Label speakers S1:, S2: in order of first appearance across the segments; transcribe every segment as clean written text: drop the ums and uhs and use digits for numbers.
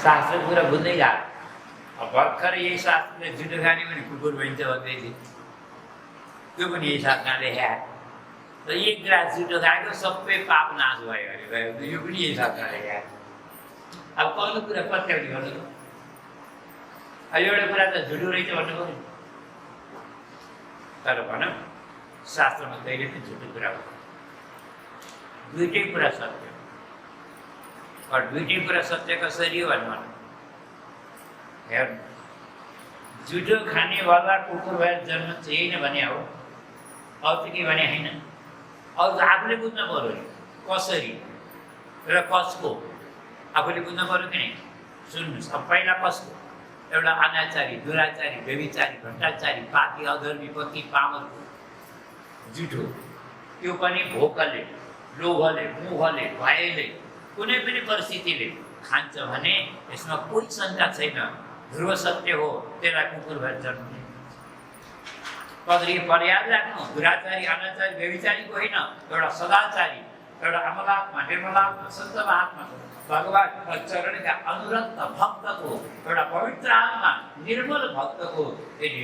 S1: शास्त्र कुरा बुझ्दै गएको। अब भर्खर यही शास्त्रले जुठो खाने पनि कुकुर भइन्छ भन्दै थियो, त्यो पनि यही शास्त्रमा लेखाएको। र एक ग्रास जुठो खाएको सबै पाप नाश भयो अरे, यो पनि यही शास्त्रमा लेखाएको। अब कौन कुरा पत्याउने भन्नु, एउटा कुरा त झुटो रहेछ भन्नुभयो नि, तर भनौँ शास्त्रमा कहिले पनि झुटो कुरा हो, दुइटै कुरा सत्य हो। दुइटै कुरा सत्य कसरी हो भन्नु हेर्नु, जुठो खानेवाला कुकुर भएर जन्म चाहिँ भने हो, अरू त के भने होइन। अरू त आफूले बुझ्न पऱ्यो नि कसरी र कसको, आफूले बुझ्न पऱ्यो कि नै। सुन्नुहोस्, अब पहिला कसको, एउटा अनाचारी, दुराचारी, व्यभिचारी, भ्रष्टाचारी, पापी, अधर्मी, पति, पामर जुठो, त्यो पनि भोकले, लोभले, मोहले, भयले, कुनै पनि परिस्थितिले खान्छ भने यसमा कोही शङ्का छैन, ध्रुव सत्य हो, त्यसलाई कुकुर भएर जन्मने। कसरी पर्याद राख्नु, दुराचारी, अनाचारी, व्यभिचारीको होइन, एउटा सदाचारी, एउटा अमलात्मा, निर्मलात्मा, सन्त महात्मा, भगवान चरणका अनुरक्त भक्तको, एउटा पवित्र आत्मा, निर्मल भक्तको यदि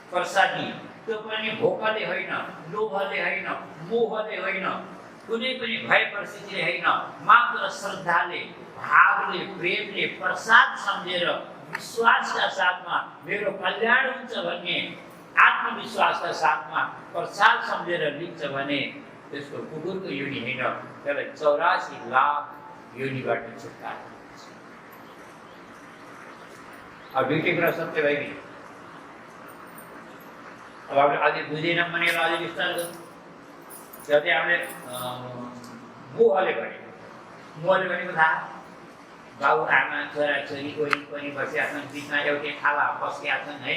S1: प्रसादी, त्यो पनि भोकले होइन, लोभले होइन, मोहले होइन, कुनै पनि भय परिस्थितिले होइन, मात्र श्रद्धाले, भावले, प्रेमले, प्रसाद सम्झेर विश्वासका साथमा मेरो कल्याण हुन्छ भन्ने आत्मविश्वासका साथमा प्रसाद सम्झेर लिन्छ भने त्यसको कुकुरको योनि होइन, त्यसलाई 84 लाख योनिबाट छुटकारा। अब दुईटै कुरा सत्य भयो कि, अब हामीले अझै बुझेनौँ भने अझै विस्तार गर्छौँ। जति हामीले मोहले भनेको थाहा, बाउ आमा छोरा छोरी वरिपरि बसेका छन्, बिचमा एउटै थाला पस्केका छन् है,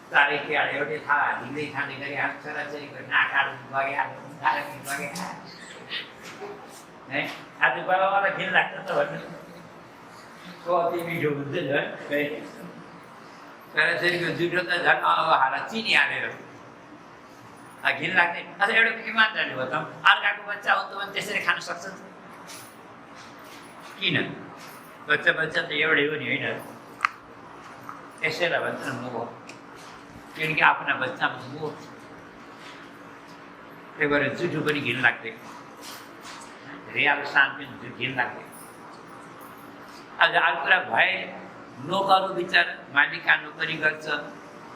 S1: चारै केटा एउटै थाला हिँड्दै खाँदै गरी छोरा छोरीको नाकाहरू बगेका है। आज बाबालाई घिन लाग्छ त भन्नु, कति मिठो हुन्छ झन् है। छोरा छोरीको जुठो त झन् अब हाल चिनी हालेर घिन लाग्ने। अझ एउटा इमान्दारले बताउँ, अर्काको बच्चा हो त भने त्यसरी खान सक्छ किन? बच्चा त एउटै हो नि होइन, यसैलाई भन्छन् मोह, किनकि आफ्ना बच्चामा मोह। त्यही भएर जुठो पनि घिन लाग्दै, रियल शान पनि घिन लाग्दै। आज अर्को कुरा भए नोकरहरू बिचारा मालिकका नोकरी गर्छ,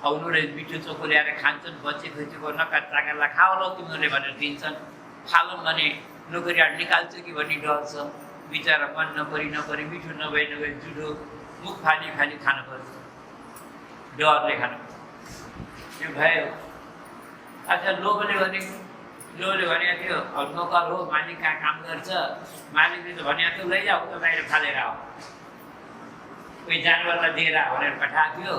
S1: उनीहरूले मिठो चोखो ल्याएर खान्छन्, बच्चे खुचेको नकाचाकालाई खाओला तिमीहरूले भनेर दिन्छन्, खालौँ भने नोकरीहरू निकाल्छ कि भन्ने डर छ। बिचारा मन नपरी मिठो नभए जुठो मुख फाली खानु पर्छ, डरले खानुपर्छ। त्यो भयो। अच्छा लोभले भनेको थियो, अब नोकर हो, मालिक कहाँ काम गर्छ, मालिकले त भनेको थियो लैजाऊ त बाहिर फालेर आऊ, कोही जानवरलाई दिएर भनेर पठाएको थियो।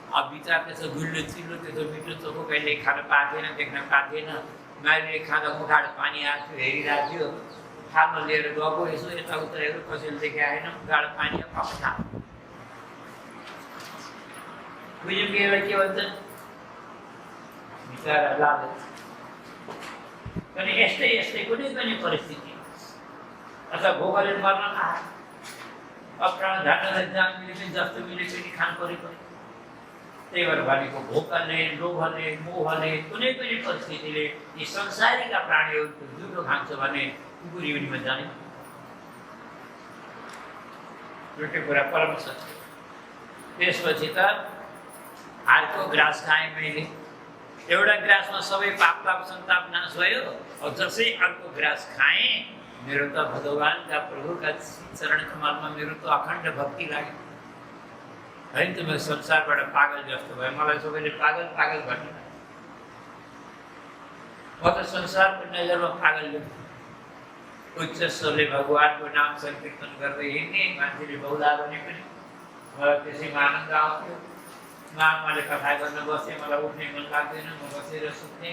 S1: अब बिचरा त्यसो गुल्लो चिल्लो त्यसो मिठो चोखो कहिले खान पाएको थिएन, देख्न पाएको थिएन। मालिकले खाँदा मुखाबाट पानी आएको थियो, हेरिरहेको थियो, थालमा लिएर गएको, यसो यताउता हेर्नु कसैले देखाएन, गाडो पानी खा। बुझ्यौँ कि यसलाई के भन्छ? बिचरा लालच। अनि यस्तै कुनै पनि परिस्थिति अथवा भोकले मर्न आयो, अब प्राण झार्नलाई जहाँ मिले पनि जस्तो मिले पनि खानु पऱ्यो। त्यही भएर भनेको भोकले, लोभले, मोहले, कुनै पनि परिस्थितिले यी संसारीका प्राणीहरूको जुठो खान्छ भने कुकुर योनिमा जाने। एउटा कुरा परम सत्य। त्यसपछि त अर्को ग्रास खाएँ मैले, एउटा ग्रासमा सबै पाप सन्ताप नाश भयो। और जसै अर्को ग्रास खाएँ, मेरो त भगवानका प्रभुका चरण कमलमा मेरो त अखण्ड भक्ति लाग्यो। होइन त म संसारबाट पागल जस्तो भयो, मलाई सबैले पागल भन्नु, म त संसारको नजरमा पागल जस्तो। उच्च स्वरले भगवानको नाम संकीर्तन गर्दै हिँड्ने मान्छेले बहुला भने पनि मलाई त्यसैमा आनन्द आउँथ्यो। महात्माले कथा गर्न बसेँ, मलाई उठ्ने मन लाग्दैन, म बसेर सुत्ने।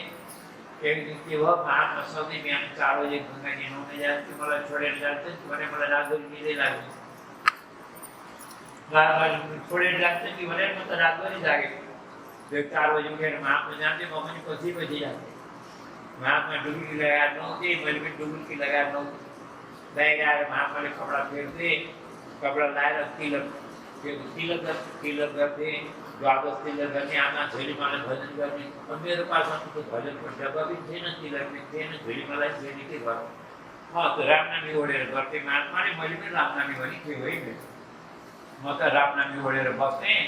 S1: एक दिन के भयो, महात्मा सधैँ बिहान 4 बजे ढुङ्गा नुहाउन जान्थ्यो, मलाई छोडेर जान्छ भने मलाई रातभरि निदै लाग्यो। छोडेर जान्छ कि भनेर म त रातभरि जागेको। 4 बजी उठेर महात्मा जान्थेँ, म पनि पछि जान्थेँ। महात्मा डुबुल्की लगाएर नुहाउँथे, मैले पनि डुबुल्की लगाएर नुहाउँथेँ। बाहिर आएर महात्माले कपडा फेर्थे, कपडा लाएर तिलक गर्थे, द्वादश तिलक गर्ने, आमा झोलीमालाई भजन गर्ने। मेरो पासमा त्यो भजन पनि जग्गा थिएन, तिलक पनि थिएन, झोलीमालाई थिएन, के गर्नु। त्यो रामनामी ओढेर गर्थेँ महात्माले, मैले पनि रामनामी भने के होइन। म त रामनामी ओढेर बस्थेँ,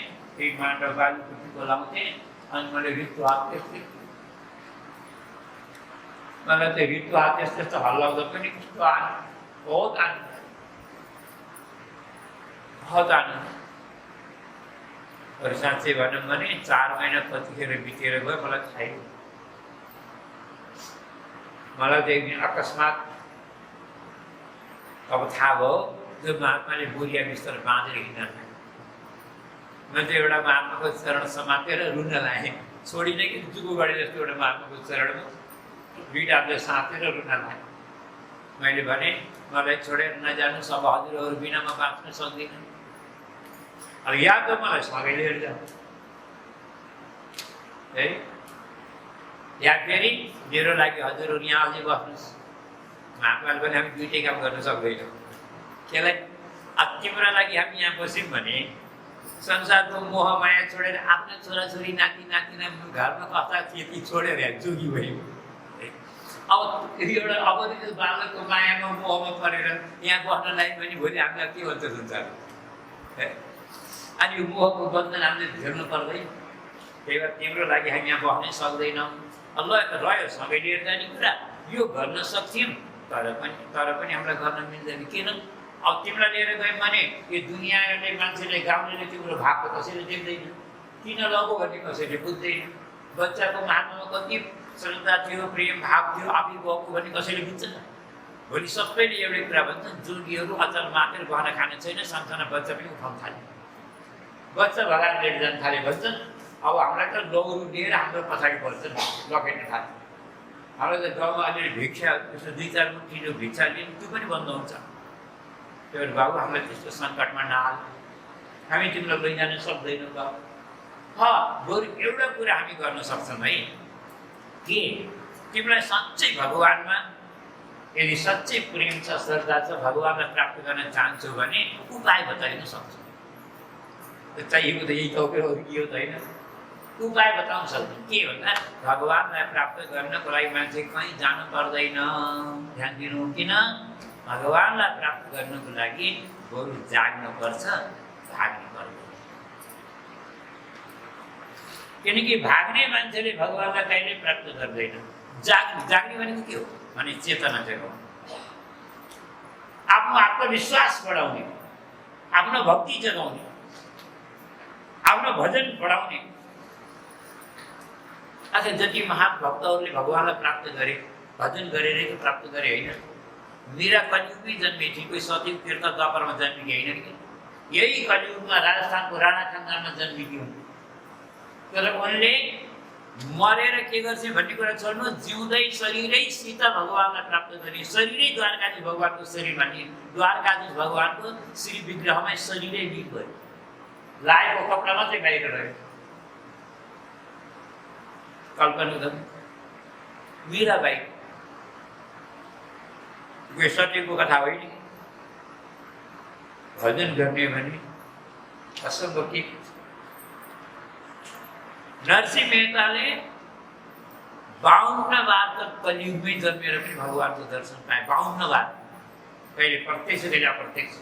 S1: एक माटो बालु कुटीको लाउँथेँ, अनि मैले ऋतु हात त्यस्तै, मलाई त्यो ऋतु हात त्यस्तो हल्लाउँदा पनि कस्तो आनन्द, बहुत आनन्द, बहुत आनन्द। अरू साँच्चै भनौँ भने 4 महिना कतिखेर बितेर गयो मलाई थाहै भयो। मलाई त एक दिन अकस्मात अब थाहा भयो त्यो महात्माले बोरिया बिस्तर बाँधेर हिँड्न थाले। मैले त एउटा महात्माको चरण समातेर रुन लागेँ, छोडिनँ कि जुगो गरे जस्तो एउटा महात्माको चरणमा बिटाले साँतेर रुन लागेँ। मैले भने मलाई छोडेर नजानुहोस्, अब हजुरहरू बिना म बाँच्न सक्दिनँ। अब या त मलाई सँगै लिएर जाऊ है, या फेरि मेरो लागि हजुरहरू यहाँ अझै बस्नुहोस्। महात्माले पनि हामी दुइटै काम गर्न सक्दैनौँ। त्यसलाई अब तिम्रो लागि हामी यहाँ बस्यौँ भने संसारको मोह माया छोडेर आफ्ना छोराछोरी नाति नातिना घरमा कस्ता थिए ती छोडेर जोगी भयौँ। अब एउटा अवधित बालकको मायामा मोहमा परेर यहाँ बस्न लाग्यो भने भोलि हामीलाई के भन्छ संसार है। अनि यो मोहको बन्धन हामीले झेल्नु पर्दैन। त्यही भएर तिम्रो लागि हामी यहाँ बस्नै सक्दैनौँ। ल रह्यो सँगै लिएर जाने कुरा, यो गर्न सक्थ्यौँ, तर पनि हामीलाई गर्न मिल्दैन। किन? अब तिमीलाई लिएर गयौँ भने यो दुनियाँले मान्छेले गाउँले तिम्रो भागको कसैले देख्दैन, किन लगो भन्ने कसैले बुझ्दैन। बच्चाको मानमा कति श्रद्धा थियो, प्रेम भाव थियो, आफै गएको भने कसैले बुझ्छ त। भोलि सबैले एउटै कुरा भन्छन्, जोगीहरू अचल मातेर गहना खाने छैन, सानसाना बच्चा पनि उठाउन थाले, बच्चा भगाएर लिएर जान थाले भन्छन्। अब हामीलाई त लौरो लिएर हाम्रो पछाडि पर्छन्, लखेट्न थाले। हामीलाई त गाउँमा अलिअलि भिक्षा त्यसो 2-4 मुठीको भिक्षा लिनु त्यो पनि बन्द हुन्छ। त्यो भएर बाबु हामीलाई त्यस्तो सङ्कटमा नहाल, हामी तिमीलाई लैजान सक्दैनौँ बाबु। बरु एउटा कुरा हामी गर्न सक्छौँ है, के तिमीलाई साँच्चै भगवानमा यदि सच्चै प्रेम छ, श्रद्धा छ, भगवानलाई प्राप्त गर्न चाहन्छौ भने उपाय बताउन सक्छौ। चाहिएको त यही टाउकै हो कि यो त होइन, उपाय बताउन सक्छौ। के भन्दा भगवानलाई प्राप्त गर्नको लागि मान्छे कहीँ जानु पर्दैन। ध्यान दिनु, किन? भगवानलाई प्राप्त गर्नको लागि बरु जाग्नुपर्छ, भाग्नु पर्दैन। किनकि भाग्ने मान्छेले भगवानलाई कहिले प्राप्त गर्दैन। जाग्ने भनेको के हो भने चेतना जगाउने, आफ्नो आत्मविश्वास बढाउने, आफ्नो भक्ति जगाउने, आफ्नो भजन बढाउने। अझ जति महाभक्तहरूले भगवानलाई प्राप्त गरे, भजन गरेरै त प्राप्त गरे होइन। मीरा कलियुगमै जन्मे थिए, कोही सतयुग तीर्थ द्वापरमा जन्मेकी होइन कि। यही कलियुगमा राजस्थानको राणा खानदानमा जन्मेकी हुन्। तर उनले मरेर के गर्छ भन्ने कुरा छोड्नु, जिउँदै शरीरैसित भगवानलाई प्राप्त गरे। शरीरै द्वारकाधीश भगवानको शरीर भन्ने, द्वारकाधीश भगवानको श्री विग्रहमै शरीरै बिग भयो, लाएको कपडा मात्रै बाहिर रह्यो। कल्पना गर्नु, मीराबाई कोही सत्यको कथा होइन। भजन गर्ने भने असम्भव। नरसिंह मेहताले 52 बार त कलियुगमै जन्मेर पनि भगवानको दर्शन पाए। 52 बार, कहिले प्रत्यक्ष कहिले अप्रत्यक्ष।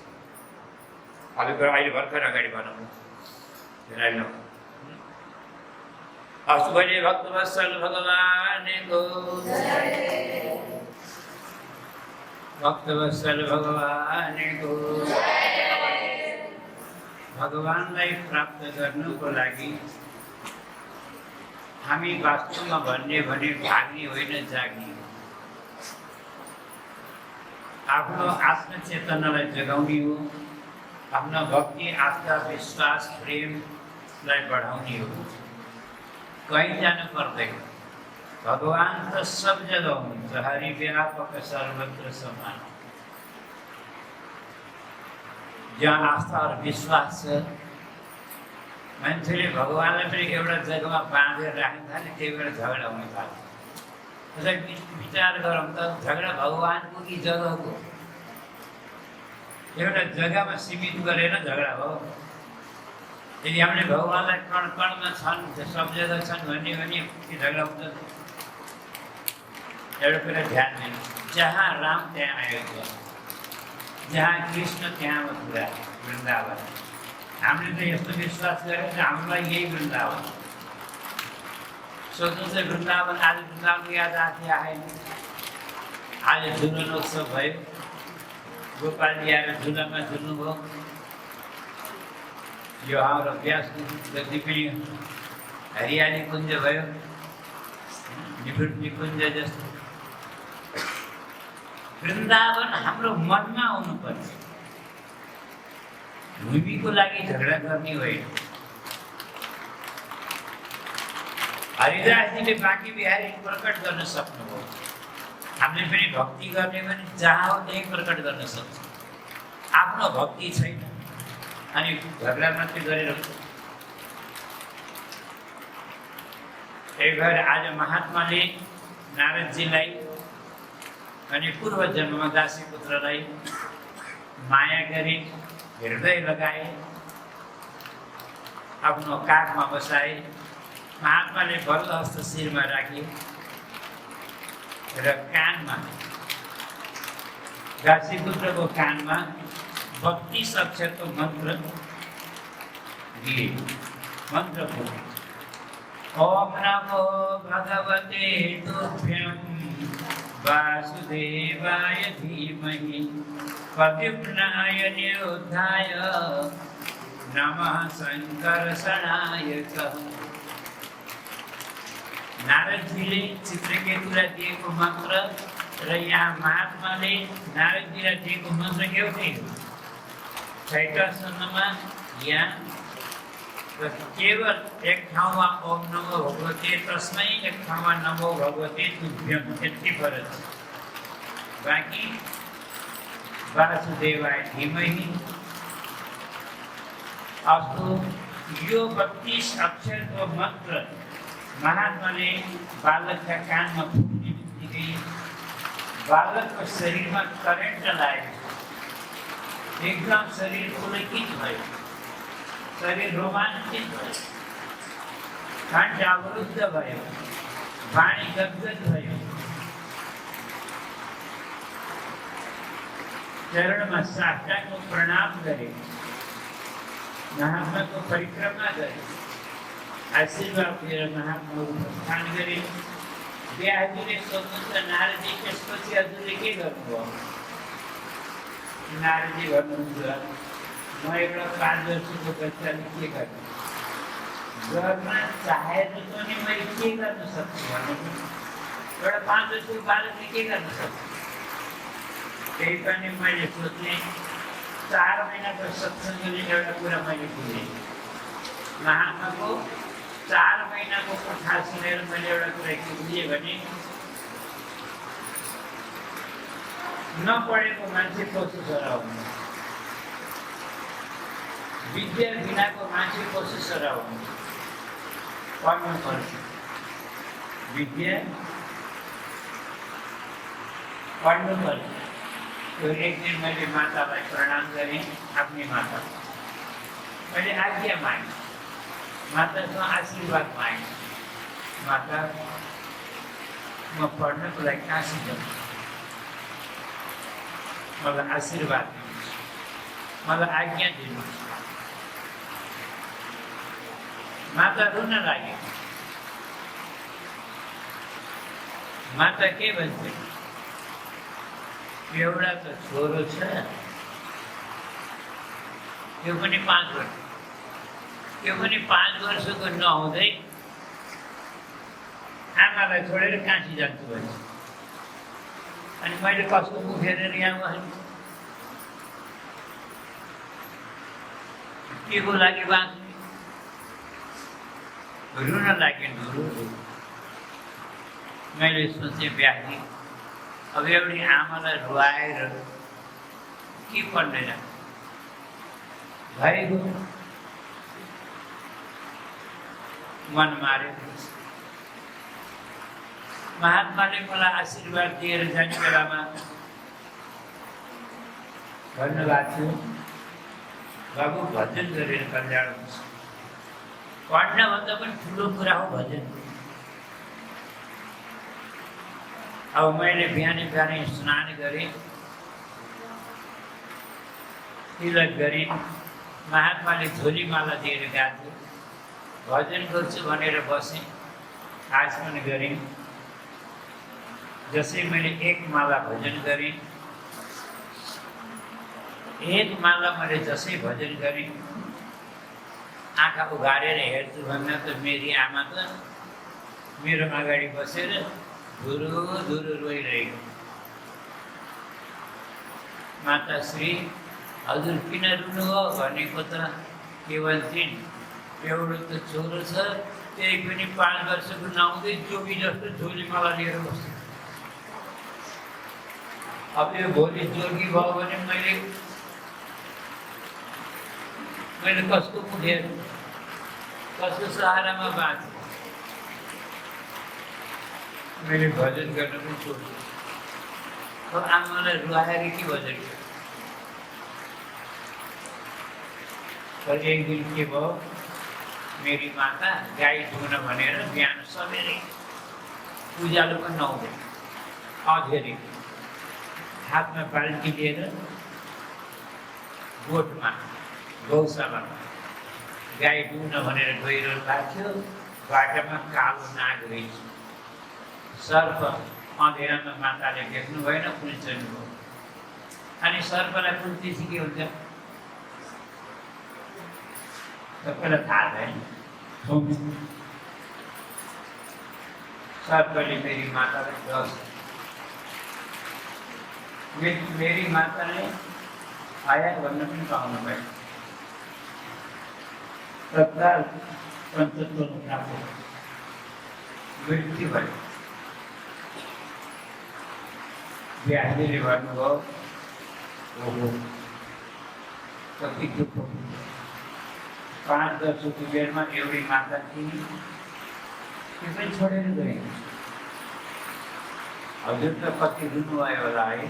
S1: अहिले भर्खर अगाडि बनाउनु अस्तु भने भक्तवत्सल भगवानको, भक्तवत्सल भगवानको। भगवानलाई प्राप्त गर्नुको लागि हामी वास्तवमा भन्ने भने भाग्ने होइन, जाग्ने हो। आफ्नो आत्मचेतनालाई जगाउने हो, आफ्नो भक्ति, आस्था, विश्वास, प्रेमलाई बढाउने हो। कहीँ जानु पर्दैन। भगवान त सब जगह हुनुहुन्छ, हरिव्यापक सर्वत्र समान। जहाँ आस्था और विश्वास छ, मान्छेले भगवानलाई पनि एउटा जग्गामा बाँधेर राख्न थाले, त्यही भएर झगडा हुन थाल्छ। त्यसलाई विचार गरौँ त, झगडा भगवानको कि जग्गाको? एउटा जग्गामा सीमित गरेर झगडा हो। यदि हामीले भगवान्लाई कण कणमा छन्, सब जग्गा छन् भन्ने भने के झगडा हुन्छ? एउटा कुरा ध्यान दिनु, जहाँ राम त्यहाँ अयोध्या, जहाँ कृष्ण त्यहाँ मथुरा वृन्दावन। हामीले त यस्तो विश्वास गरेर हामीलाई यही वृन्दावन। सोच्नु चाहिँ वृन्दावन, आज वृन्दावनको याद आएन। आज झुलन उत्सव भयो, गोपालजी आएर झुलामा झुल्नुभयो। यो हाम्रो व्यासको जति पनि हरियाली कुञ्ज भयो, निकुञ्ज जस्तो वृन्दावन हाम्रो मनमा आउनुपर्छ। भूमिको लागि झगडा गर्ने होइन। हरिदासजीले बाँकी बिहारी प्रकट गर्न सक्नुभयो। हामीले पनि भक्ति गर्ने भने जहाँ हो त्यही प्रकट गर्न सक्छ। आफ्नो भक्ति छैन अनि झगडा मात्रै गरेर एक भएर आज महात्माले नारदजीलाई अनि पूर्व जन्ममा दासी पुत्रलाई माया गरी हृदय लगाए, आफ्नो काखमा बसाए। महात्माले बल्ल हस्त शिरमा राखे र कानमा, दासी पुत्रको कानमा 32 अक्षरको मन्त्र दिए। मन्त्र बोले, ओम नमो भगवते तुभ्यं वासुदेवाय धीमहि प्रद्युम्नाय निरुद्धाय नमः शङ्करशनायकः। नारदजीले चित्रकेतुलाई दिएको मन्त्र र यहाँ महात्माले नारदजीलाई दिएको मन्त्र एउटै हो। छैटसम्ममा यहाँ केवल एक ठाउँमा ओम नमो भगवते तस्मै, एक ठाउँमा नमो भगवते तुभ्यं, यति फरक छ। बाँकी वासुदेवाय धीमहि। अब यो 32 अक्षरको मन्त्र महात्माले बालकका कानमा फुक्ने बित्तिकै बालकको शरीरमा करेन्ट लाग्यो। एकदम शरीर पुलकित भयो, शरीर रोमाञ्चित भयो, कण्ठ अवरुद्ध भयो, वाणी गदगद भयो। चरणमा साष्टाङ्ग प्रणाम गरे, महात्माको परिक्रमा गरे, आशीर्वाद दिएर महात्माको प्रस्थान गरे। बिहारीले सोध्नुहुन्छ, नारदजी त्यसपछि हजुरले के गर्नुभयो? नारदजी भन्नुहुन्छ, म एउटा 5 वर्षको बच्चाले के गर्नु गर्न चाहेर पनि मैले के गर्न सक्छु भन्नु। एउटा 5 वर्षको बालकले के गर्न सक्छ? त्यही पनि मैले सोचेँ, 4 महिनाको सत्सङ्गले एउटा कुरा मैले बुझेँ। महात्माको 4 महिनाको कथा सुनेर मैले एउटा कुरा के बुझेँ भने, नपढेको मान्छे पशु सराउ, विद्या बिनाको मान्छे पशु सराउ। पढ्नु पर्छ, विद्या पढ्नु पर्छ। तो एक दिन मैले मातालाई प्रणाम गरेँ, आफ्नै माता। मैले आज्ञा मागेँ, मातासँग आशीर्वाद मागेँ, माता म पढ्नको लागि काशी जाऊँ, मलाई आशीर्वाद दिनुहोस्, मलाई आज्ञा दिनुहोस्। माता रुन लाग्यो। माता के भन्छ, एउटा त छोरो छ, त्यो पनि 5 वर्ष, त्यो पनि 5 वर्षको नहुँदै आमालाई छोडेर काशी जान्छु भन्छ। अनि मैले कसको मुख हेरेर यहाँ भने के को लागि बाँच्नु? रुन लाग्यो। मैले सोचेँ, व्याख्या अब एउटी आमालाई रुवाएर के पर्दैन भएको मन मार्यो। महात्माले मलाई आशीर्वाद दिएर जाने बेलामा धन्यवाद थियो बाबु भजन गरेर कल्याण हुन्छ पढ्नभन्दा पनि ठुलो कुरा हो भजन अब मैले बिहानै बिहानै स्नान गरेँ तिलक गरेँ महात्माले झोलीमाला दिएर गएको भजन गर्छु भनेर बसेँ आचमन गरेँ जसै मैले एक माला भजन गरेँ एक माला मैले जसै भजन गरेँ आँखा उघारेर हेर्छु भन्दा त मेरी आमा त मेरो अगाडि बसेर धुरु धुरु रोइरहेको माताश्री हजुर किन रुनुभयो भनेको त के भन्छन् एउटा त छोरो छ त्यही पनि 5 वर्षको नहुँदै जोगी जस्तो झोलीमाला लिएर बस्छ अब यो भोलि जोगी भयो भने मैले कसको पुगेँ कसको सहारामा बाँचेँ मैले भजन गर्न पनि छोड्छु अब आमालाई रुवाएर के भजन तर एक दिन के भयो मेरी माता गाई धुन भनेर बिहान सबेरै उज्यालो पनि नहुँदैन अँधेरी हातमा बाल्टी लिएर गोठमा गौशालामा गाई दुहुन भनेर गइरहनु भएको थियो बाटोमा कालो नाग रहेछ सर्प अँधेरामा माताले देख्नु भएन कुल्चनु भयो अनि सर्पलाई कुल्चेपछि के हुन्छ सबैलाई थाहा भएन सर्पले मेरी मातालाई डस मेरी माताले आया भन्न पनि पाउनु भएन तत्काल पञ्चत्व प्राप्त मृत्यु भयो व्यासले भन्नुभयो ओहो कति दुःख 5-10 वर्षको बेरमा एउटै माता थिए त्यो पनि छोडेर गए हजुर त कति रुनुभयो होला है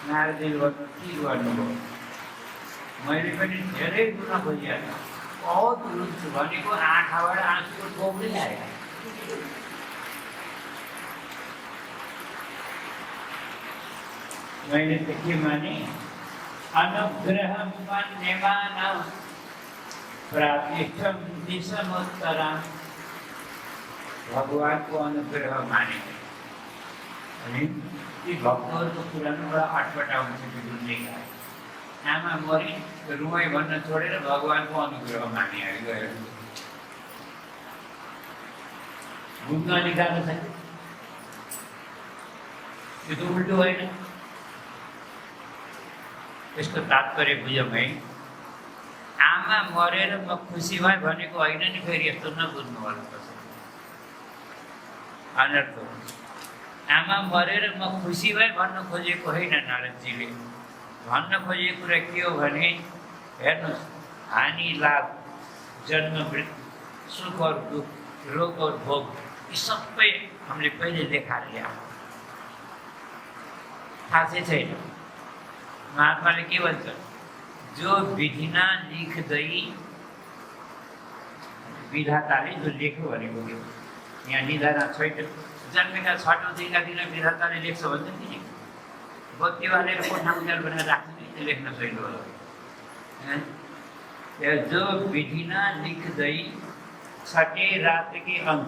S1: नारदले भन्नु के गर्नुभयो मैले पनि धेरै रुन खोजिहालेँ बहुत रुन्छु भनेको आँखाबाट आँसुको टोक्दै आयो मैले त के माने अनुग्रह मन्यमान प्रातिष्ठम दिशमोत्तरा भगवानको अनुग्रह माने अनि ती भक्तहरूको पुरानो बडा अटपटाउँछ त्यो रुन्ने आमा मरि रुवाई भन्न छोडेर भगवानको अनुग्रह माने गएर घुम्न निकाल्नु छ यो त उल्टो होइन यसको तात्पर्य बुझौँ है आमा मरेर म खुसी भएँ भनेको होइन नि फेरि यस्तो नबुझ्नु होला अनर्थ आमा मरेर म खुसी भएँ भन्न खोजेको होइन नारदजीले भन्न खोजेको कुरा के हो भने हेर्नुहोस् हानि लाभ जन्म मृत्यु सुख और दुख रोग और भोग यी सबै हामीले पहिले देखाएर ल्याऊ थाहा चाहिँ छैन महात्माले के भन्छ जो विधिना लेख्दै विधाताले जो लेख्यो भनेको के यहाँ निधाना छैन जन्मेका 6औं दिनका दिन विधाताले लेख्छ भन्छ नि बत्ती बालेर कोठा उज्यालो बनाएर राख्छ नि त्यो लेख्न छैन होला जो विधिना लेख्दै 6ठे रातकै अंक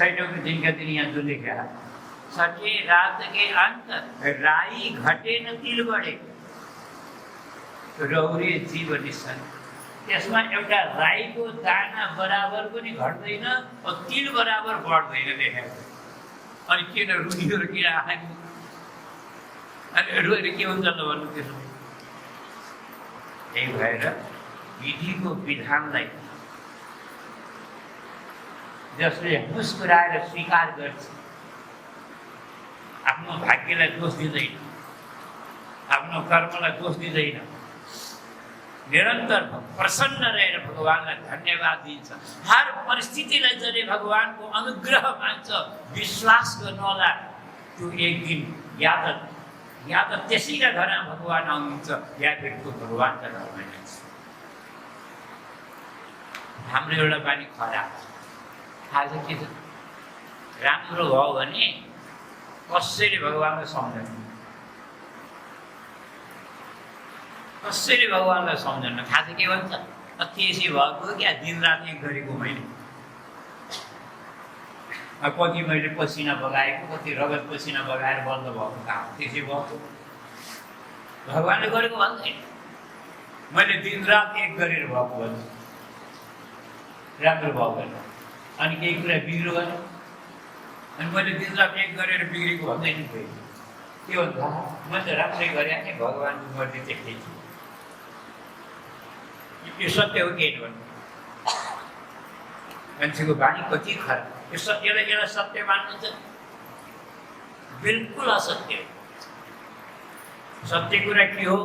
S1: 6औं दिनका दिन यहाँ जो लेख्या 6ठे रातकै अंक राई घटे न तिल बढे रौरे जीव निसन त्यसमा एउटा राईको दाना बराबर पनि घट्दैन र तिल बराबर बढ्दैन लेखेको अनि किन रुनियो र किन आएको अनि रोएर के हुन्छ त भन्नु त्यसो त्यही भएर विधिको विधानलाई जसले मुस्कुराएर स्वीकार गर्छ आफ्नो भाग्यलाई दोष दिँदैन आफ्नो कर्मलाई दोष दिँदैन निरन्तर प्रसन्न रहेर भगवानलाई धन्यवाद दिन्छ हर परिस्थितिलाई जसले भगवानको अनुग्रह मान्छ विश्वास गर्नु होला त्यो एक दिन याद या त त्यसैका घरमा भगवान आउनुहुन्छ या फेरि त्यो भगवानका घरमा जान्छ। हाम्रो एउटा बानी खराब आज के छ, राम्रो भयो भने कसैले भगवानलाई सम्झनु, कसैले भगवानलाई सम्झनु। खास के भन्छ, त्यसै भएको क्या दिनरात एक गरेको मैले, कति मैले पसिना बगाएको, कति रगत पसिना बगाएर बन्द भएको काम त्यसै भएको। भगवानले गरेको भन्दैन, मैले दिनरात एक गरेर भएको भन्छु, राम्रो भएको भएन। अनि केही कुरा बिग्रो भने अनि मैले दिनरात एक गरेर बिग्रेको भन्दैन फेरि के भन्दा मैले त राम्रै गरेँ नि, भगवानको मर्जी त्यस्तै छु। यो सत्य हो केही भन्नु, मान्छेको बानी कति खराब। यो सत्यलाई यसलाई सत्य मान्नुहुन्छ, बिल्कुल असत्य। सत्य कुरा के हो,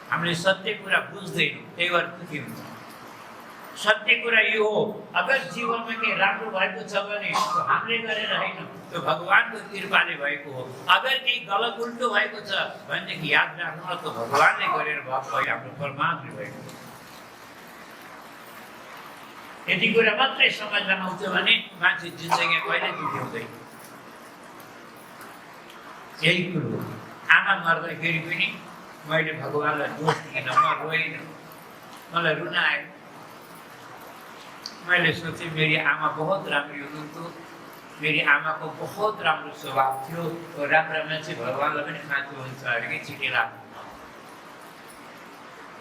S1: हामीले सत्य कुरा बुझ्दैनौँ, त्यही भएर दुःखी हुन्छ। सत्य कुरा यो हो, अगर जीवनमा केही राम्रो भएको छ भने हामीले गरेर होइन, त्यो भगवानको कृपाले भएको हो। अगर केही गलत उल्टो भएको छ भनेदेखि याद राख्नु, त्यो भगवानले गरेर भएको हो, हाम्रो परमात्माले भएको हो। यति कुरा मात्रै समझमा आउँछ भने मान्छे जिन्दगी कहिले दुःखी हुँदैन। यही कुरो हो। आमा मर्दाखेरि पनि मैले भगवानलाई दोष दिइनँ, म रोइनँ, मलाई रुन आयो। मैले सोचेँ मेरी आमा बहुत राम्रो हुनुहुन्थ्यो, मेरी आमाको बहुत राम्रो स्वभाव थियो, राम्रा मान्छे भगवानलाई पनि खाँचो हुन्छ अरे कि छिटै लाग्छ।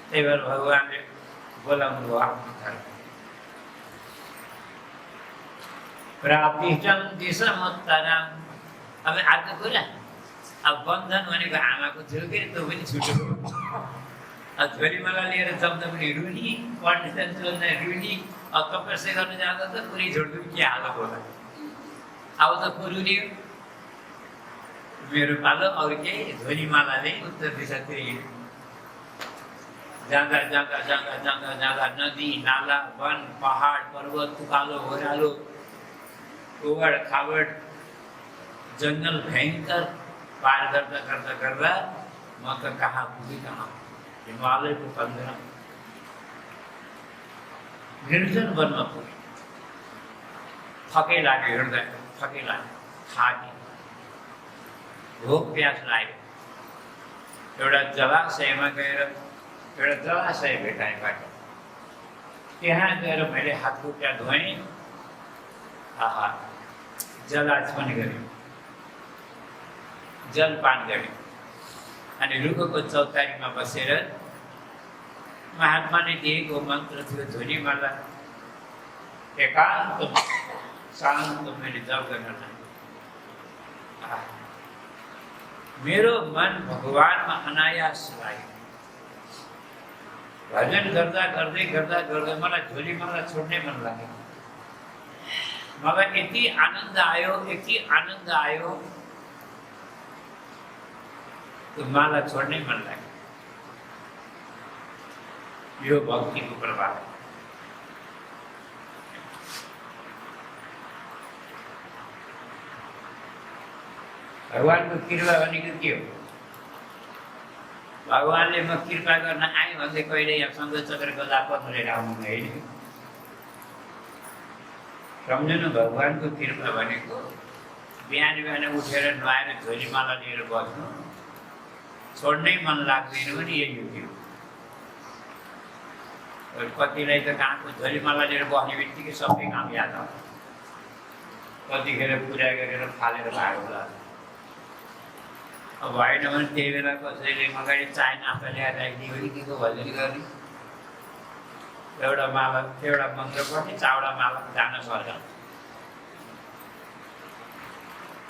S1: त्यही भएर भगवानले बोलाउनु भयो आफ्नो घर। प्राप्तिष्ठं दिशमत्तरम्। अब अर्को कुरा, अब बन्धन भनेको आमाको थियो के त्यो पनि छुट्यो। अब झोलीमाला लिएर जम्दा पनि रुनी, पढ्ने चल्दा रुनी, अब तपस्या गर्न जाँदा त पुरै छोडिदिनु, के हालत होला। अब त पुरुनी मेरो पालो अरू केही झोलीमालाले उत्तर दिशातिर हिँड्यो। जाँदा जाँदा जाँदा जाँदा जाँदा नदी नाला वन पहाड पर्वत उकालो ओह्रालो उबड खाबड जङ्गल भयङ्कर पार गर्दा गर्दा गर्दा म त कहाँ पुगेँ, कहाँ हिमालयको कन्दरा निर्जन वनमा पुगेँ। थकै लाग्यो, हिँड्दा थकै लाग्यो, थाकेँ, भोक प्यास लाग्यो। एउटा जलाशयमा गएर एउटा जलाशय भेटाएँ बाटो, त्यहाँ गएर मैले हात खुट्टा धोएँ। आहा, जलाचमन गऱ्यो, जलपान गऱ्यो। अनि रुखको चौतारीमा बसेर महात्माले दिएको मन्त्र थियो झोलीमाला, एकान्त शान्त मैले जप गर्न थालेँ। मेरो मन भगवानमा अनायास लाग्यो। भजन गर्दा गर्दै गर्दा गर्दा मलाई झोलीमाला छोड्नै मन लाग्यो। मलाई यति आनन्द आयो, यति आनन्द आयो, त्यो माला छोड्नै मन लाग्यो। यो भक्तिको प्रभाव। भगवानको कृपा भनेको के हो? भगवानले म कृपा गर्न आएँ भन्दै कहिले यहाँ सङ्घ चक्र गदा पत्रेर आउनु होइन। सम्झनु, भगवानको कृपा भनेको बिहान बिहान उठेर नुहाएर झोलीमाला लिएर बस्नु, छोड्नै मन लाग्दैन भने यही हो। कतिलाई त कहाँको झोलीमाला लिएर बस्ने बित्तिकै सबै काम याद आउँछ, कतिखेर पूजा गरेर फालेर भागेर। अब होइन भने त्यही बेला कसैले अगाडि चाय नास्ता ल्याएर राखिदियो भने के को भजन गर्ने, एउटा माला एउटा मन्त्र पढ्ने, चावडा माला जान सर्छ।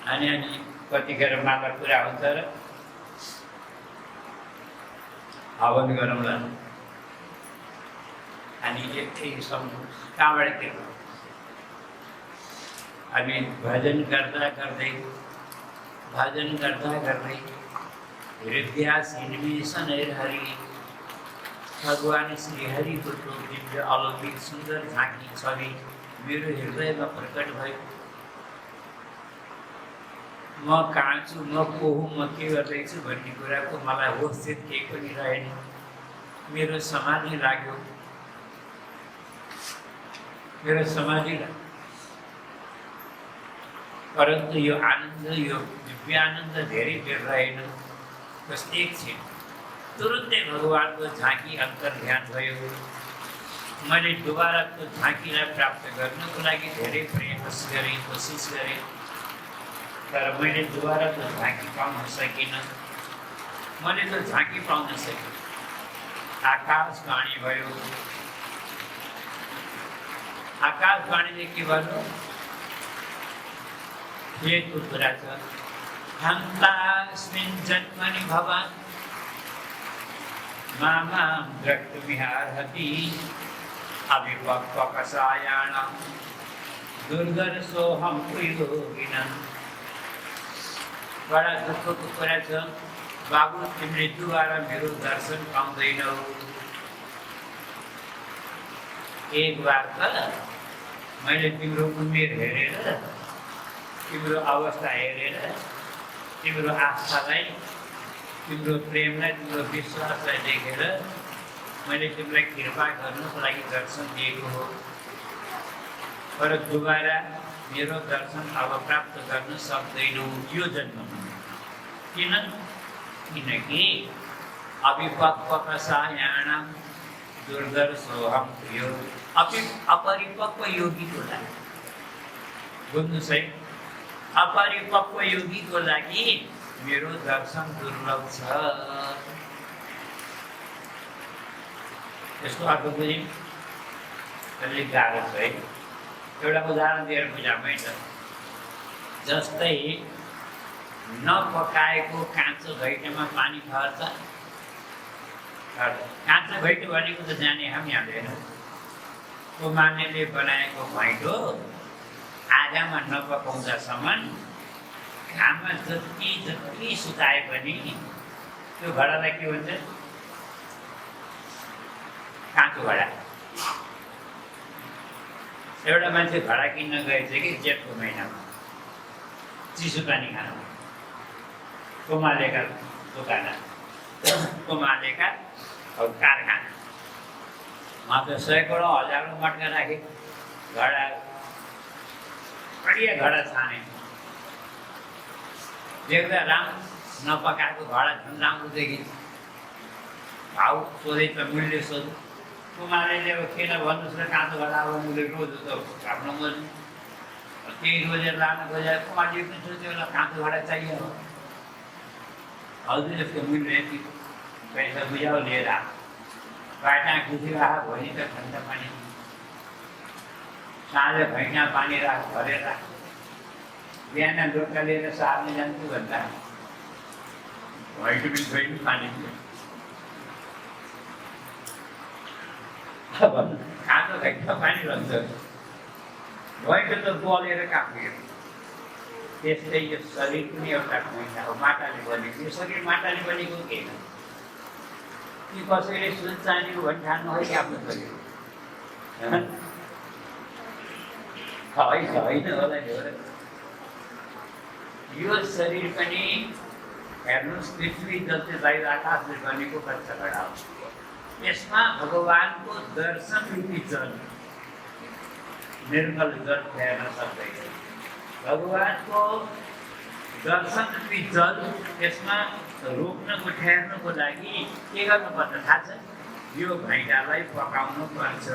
S1: अनि कतिखेर माला पुरा हुन्छ र हवन गरौँला। अनि यति सम्झौँ कहाँबाट के हो। हामी भजन गर्दा गर्दै हृदय सिन्मिसन हरि भगवान श्री हरिको दिव्य अलौकिक सुन्दर झाँकी छवि मेरो हृदयमा प्रकट भयो। म कहाँ छु, म को हुँ, म के गर्दैछु भन्ने कुराको मलाई होस्थित केही पनि रहेन। मेरो समाधि लाग्यो, मेरो समाधि लाग्यो। परन्तु यो आनन्द, यो दिव्य आनन्द धेरै बेर रहेन, बस एकछिन तुरुन्तै भगवानको झाँकी अन्तर्ध्यान भयो। मैले दोबारा त्यो झाँकीलाई प्राप्त गर्नको लागि धेरै प्रयास गरेँ, कोसिस गरेँ, तर मैले दोबारा त्यो झाँकी पाउन सकिनँ। मैले त्यो झाँकी पाउन सकेँ। आकाशवाणी भयो। आकाशवाणीले के भन्यो? एक कुरा छ, हन्तास्मिन् जन्मनि भवान् मामां द्रष्टुमिहार्हति अविपक्वकषायाणां दुर्धर्षोऽहं योगिनः। बडा दुःखको कुरा छ, बाबु तिमीले दोबारा मेरो दर्शन पाउँदैनौ। एक बार त मैले तिम्रो उमेर हेरेर, तिम्रो अवस्था हेरेर, तिम्रो आस्थालाई, तिम्रो प्रेमलाई, तिम्रो विश्वासलाई देखेर मैले तिमीलाई कृपा गर्नको लागि दर्शन दिएको हो। तर दोबारा मेरो दर्शन अब प्राप्त गर्न सक्दैनौ यो जन्ममा। किन? किनकि अविपक्वकषायाणां दुर्धर्षोऽहं अपरिपक्व योगीको लागि, बुझ्नुहोस् है, अपरिपक्व योगीको लागि मेरो दर्शन दुर्लभ छ। यसको अर्थ बुझ्यौँ? अलिक गाह्रो छ है। एउटा उदाहरण दिएर बुझामै त, जस्तै नपकाएको काँचो घैँटोमा पानी खर्छ। काँचो घैँटो भनेको त जाने हामी हाल्दैन। कुमार्नेले बनाएको घैँटो आगामा नपकाउँदासम्म घाममा जति सुकाए पनि त्यो घडालाई के भन्छ? काँचो घडा। एउटा मान्छे घडा किन्न गएछ कि जेठको महिनामा, चिसो पानी खान, कुमालेका दोकान, कुमालेका कारखाना, वहाँ त सैकडौँ हजारौँ मटका राखे, घडा, बढिया घडा छाने, देख्दा राम्रो नपकाएको घडा झन् राम्रो देखिन्छ। भाउ सोधे त मूल्य सोध्यो। कुमारले अब किन भन्नुहोस् न, काँचो घडा अब उसले रोज्यो त आफ्नो मर्जी, त्यही रोजेर लानु खोजेर कुमारले पनि सोच्यो होला काँचो घडा चाहियो। हजुर यसको मूल्य यति, पैसा बुझाउ लिएर आएको, बाटा खुसी राख, भोलि त ठन्डा पानी, साँझ घैँटा पानी राख, भरेर राख, बिहान डोका लिएर सार्ने जान्छु भन्दा घैँटो पनि छोइनु पानी थियो। काँचो घैँटा पानी भन्छ, घैँटो त बलेर काट्यो। त्यस्तै यो शरीर पनि एउटा घैँटा हो, माटाले बनेको। यो शरीर माटाले बनेको केही होइन कि कसैले सुन चाँदीको भनी ठान्नु है कि आफ्नो शरीर होइन होला नि। यो शरीर पनि हेर्नुहोस्, पृथ्वी जति बाहिर आकाशले बनेको कच्चा घडा हो। यसमा भगवानको दर्शन रूपी जल, निर्मल जल फेर्न सक्दैन। भगवानको दर्शन रूपी जल यसमा रोक्नको, ठेर्नको लागि के गर्नुपर्छ थाहा छ? यो घैँटालाई पकाउनु पर्छ।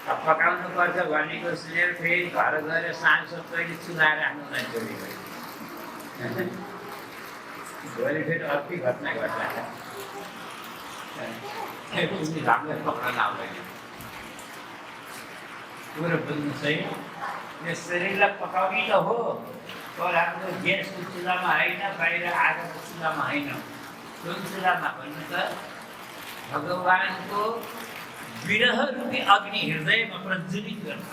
S1: पकाउनु पर्छ भनेको सुनेर फेरि घर गएर साँझ सबैले चुलाएर राख्नुलाई जोडियो। भोलि फेरि अर्कै घटना घट्ला, राम्रै पक्राउन आउँदैन। कुरो बुझ्नुहोस् है, यो शरीरलाई पकाउने त हो, तर हाम्रो ग्यासको चुलामा होइन, बाहिर आगोको चुलामा होइन। कुन चुलामा भन्नु त? भगवानको विरह रूपी अग्नि हृदयमा प्रज्वलित गर्नु।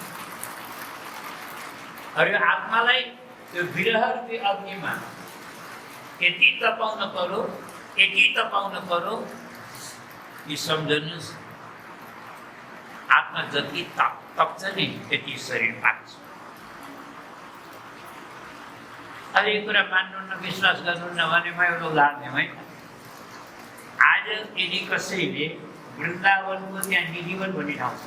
S1: अरू आत्मालाई त्यो विरह रूपी अग्निमा यति तपाउन पर्यो, यति तपाउन पर्यो कि सम्झनुहोस्, आत्मा जति तप्छ नि त्यति शरीर पाक्छ। अब यो कुरा मान्नुहुन्न, विश्वास गर्नुहुन्न भने म एउटा उदाहरण दिउँ है। आज यदि कसैले वृन्दावनको त्यहाँ निधिवन भन्ने ठाउँ छ,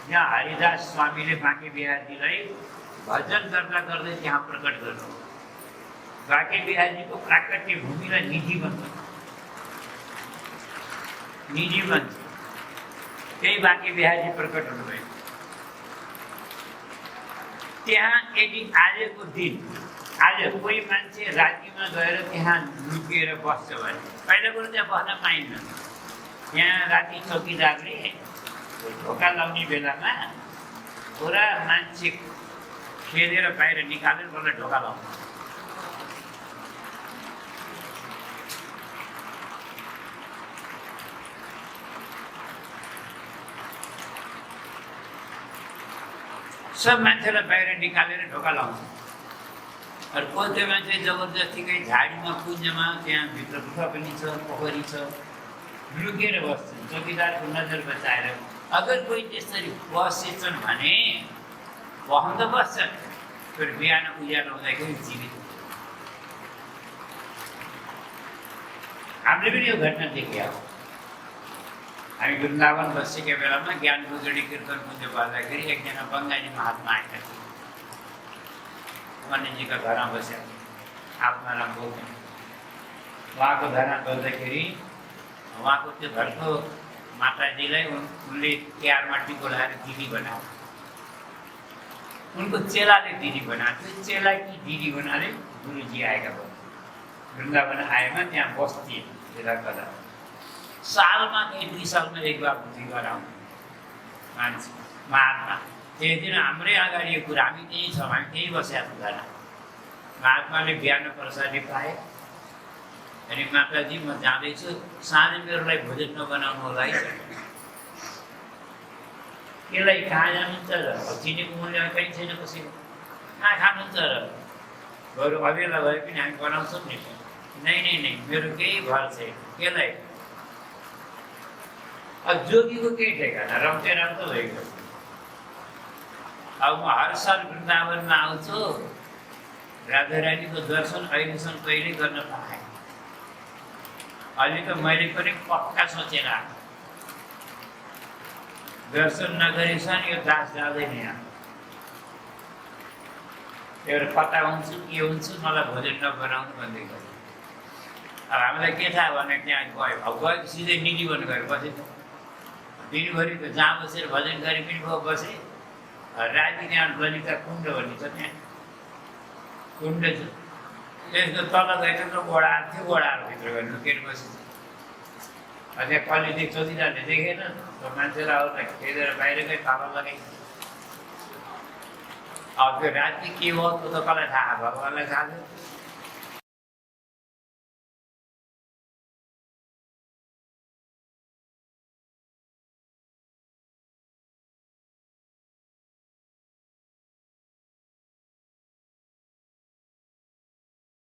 S1: यहाँ हरिदास स्वामीले बाँके बिहारीजीलाई भजन गर्दा गर्दै त्यहाँ प्रकट गर्नु। बाँके बिहारीजीको प्राकट्य भूमिलाई निधिवन भन्छ, निधिवन छ, त्यही बाँके बिहारीजी प्रकट हुनुभयो। त्यहाँ यदि आजको दिन आज कोही मान्छे रातिमा गएर त्यहाँ लुकेर बस्छ भने, पहिला कुरो त्यहाँ बस्न पाइन्न। त्यहाँ राति चौकीदारले ढोका लाउने बेलामा पुरा मान्छे खेलेर बाहिर निकालेर मलाई ढोका लाउँछ। सब मान्छेलाई बाहिर निकालेर ढोका लाउँछ। अर्को त्यो मान्छे जबरजस्तीकै झाडीमा कुञ्जमा त्यहाँ भित्र गुफा पनि छ, पोखरी छ, लुकेर बस्छन् चौकीदारको नजर बचाएर। अगर कोही त्यसरी बसेछन् भने वहाँ त बस्छन्, फेरि बिहान उज्यालो हुँदाखेरि जीवित। हामीले पनि यो घटना देखे हो। हामी वृन्दावन बसेका बेलामा ज्ञान गुजडी कीर्तन पूजा गर्दाखेरि एकजना बङ्गाली महात्मा आएका थिए। मणिजीका घरमा बसेर आत्माराम बोल्थे। उहाँको घरमा बस्दाखेरि उहाँको त्यो घरको माताजीलाई उनले तिहारमा टिको लगाएर दिदी बनायो। उनको चेलाले दिदी बनाएको थियो। चेला कि दिदी बनाले गुरुजी आएका भयो। वृन्दावन आएमा त्यहाँ बस्थे बेला कदा। सालमा 2 सालमा एक बार बुद्धि गराउने मान्छे महात्मा। त्यही दिन हाम्रै अगाडि यो कुरा, हामी त्यही छौँ, हामी त्यही बसेका छौँ घरमा। महात्माले बिहान प्रसादी पाए। अनि माताजी म जाँदैछु, साँझ मेरोलाई भोजन नबनाउनु होला है। यसलाई कहाँ जानुहुन्छ र? चिनेको मूल्य कहीँ छैन कसैको। कहाँ खानुहुन्छ र? बरु अबेला भए पनि हामी बनाउँछौँ नि। नै मेरो केही घर छैन। यसलाई अब जोगीको केही ठेगाना, रम्ते राम्रो भएको। अब म हर साल वृन्दावनमा आउँछु, राधारानीको दर्शन अहिलेसम्म कहिल्यै गर्न पाएँ। अहिले त मैले पनि पक्का सोचेर आएको, दर्शन नगरेसम्म यो दास जाँदैन यहाँ। एउटा कता हुन्छु के हुन्छु, मलाई भोजन नबनाउनु भन्दै गयो। अब हामीलाई के थाहा भने त्यहाँ गयो। अब गयो सिधै निधिवन गएर बसेँ। दिनभरि त जहाँ बसेर भजन गरे पनि भयो, बसेँ। राति त्यहाँ ललिता कुण्ड भन्ने छ, त्यहाँ कुण्ड छ। त्यसको तल गएर त ओडार थियो, ओडारभित्र गएर लुकेर बसेछ। त्यहाँ कहिले चौकीदारले देखेन, मान्छेलाई आउँदा खेलेर बाहिर गए, ताला लगाइ। अब त्यो राति के हो त्यो त कसलाई थाहा, भगवान्लाई थाहा छ।